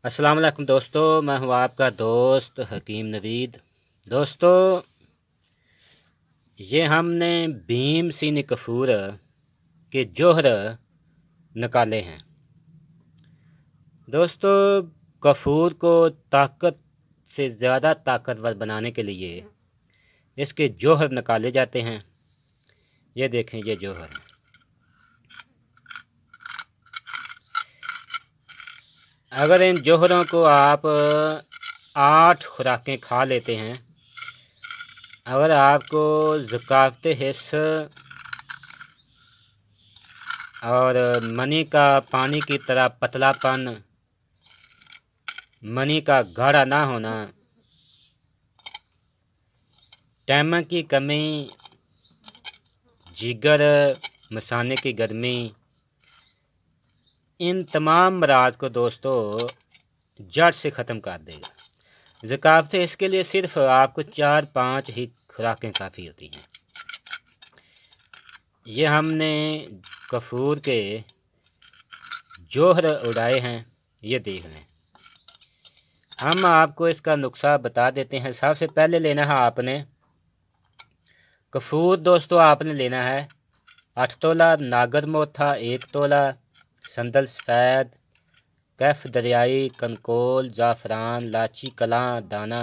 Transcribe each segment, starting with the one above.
अस्सलाम वालेकुम दोस्तों, मैं हूं आपका दोस्त हकीम नवीद। दोस्तों, ये हमने भीम सिंह कफूर के जोहर निकाले हैं। दोस्तों, कफूर को ताकत से ज़्यादा ताकतवर बनाने के लिए इसके जोहर निकाले जाते हैं। ये देखें, ये जोहर है। अगर इन जोहरों को आप 8 खुराकें खा लेते हैं, अगर आपको ज़कावत हिस्स और मनी का पानी की तरह पतलापन, मनी का गाढ़ा ना होना, टैमा की कमी, जिगर, मसाने की गर्मी, इन तमाम मराज को दोस्तों जड़ से ख़त्म कर देगा। ज़कावत इसके लिए सिर्फ आपको 4-5 ही खुराकें काफ़ी होती हैं। ये हमने कफूर के जोहर उड़ाए हैं, ये देख लें। हम आपको इसका नुस्खा बता देते हैं। सबसे पहले लेना है आपने कफूर। दोस्तों, आपने लेना है 8 तोला नागर मोथा, 1 तोला संदल सफ़ेद, कैफ दरियाई, कनकोल, ज़ाफ़रान, लाची कलां दाना,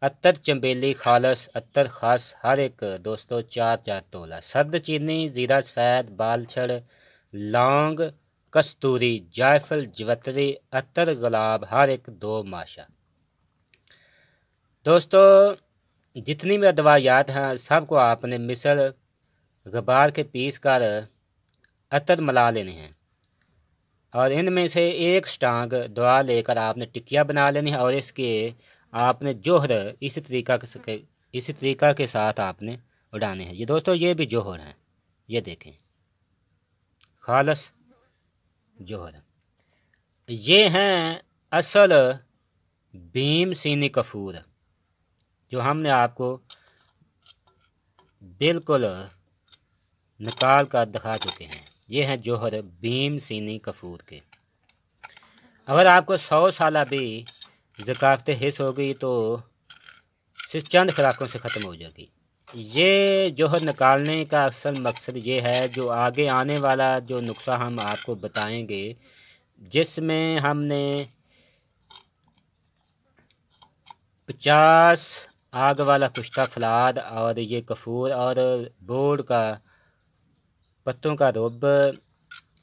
अत्तर चंबेली खालस, अत्तर खास, हर एक दोस्तों 4-4 तोला, सर्द चीनी, ज़ीरा सफ़ेद, बालछड़, लौंग, कस्तूरी, जायफल, जवतरी, अत्तर गुलाब, हर एक 2 माशा। दोस्तों, जितनी भी दवायात हैं सबको आपने मिसल गबार के पीस कर अत्तर मिला लेने हैं और इनमें से एक स्टांग दवा लेकर आपने टिकिया बना लेनी है और इसके आपने जोहर इसी तरीका के साथ आपने उड़ाने हैं। ये दोस्तों, ये भी जोहर हैं, ये देखें, खालस जोहर। ये हैं असल भीम सिंह कफूर, जो हमने आपको बिल्कुल निकाल कर दिखा चुके हैं। ये हैं जोहर भीम सिंह कफूर के। अगर आपको 100 साल भी ज़कावत हिस्स हो गई तो सिर्फ चंद खुराकों से ख़त्म हो जाएगी। ये जोहर निकालने का असल मकसद ये है, जो आगे आने वाला जो नुस्खा हम आपको बताएंगे, जिसमें हमने 50 आग वाला कुश्ता फलाद और ये कफूर और बोर्ड का पत्तों का रुब,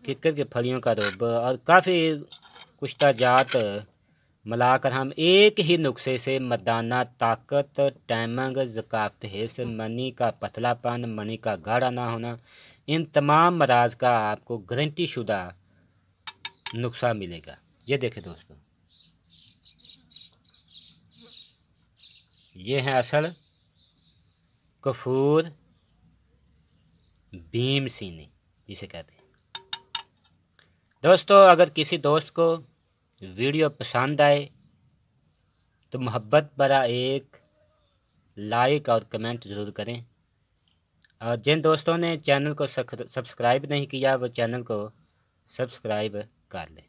किक्कर के फलियों का रुब और काफ़ी कुश्ता जात मिलाकर हम एक ही नुस्खे से मर्दाना ताकत, टाइमिंग, ज़कावत हिस्स, मनी का पतलापन, मनी का गाढ़ा ना होना, इन तमाम मराज का आपको गारंटी शुदा नुस्खा मिलेगा। ये देखें दोस्तों, ये हैं असल कफूर भीम सिंह जिसे कहते हैं। दोस्तों, अगर किसी दोस्त को वीडियो पसंद आए तो मोहब्बत भरा एक लाइक और कमेंट ज़रूर करें, और जिन दोस्तों ने चैनल को सब्सक्राइब नहीं किया वो चैनल को सब्सक्राइब कर लें।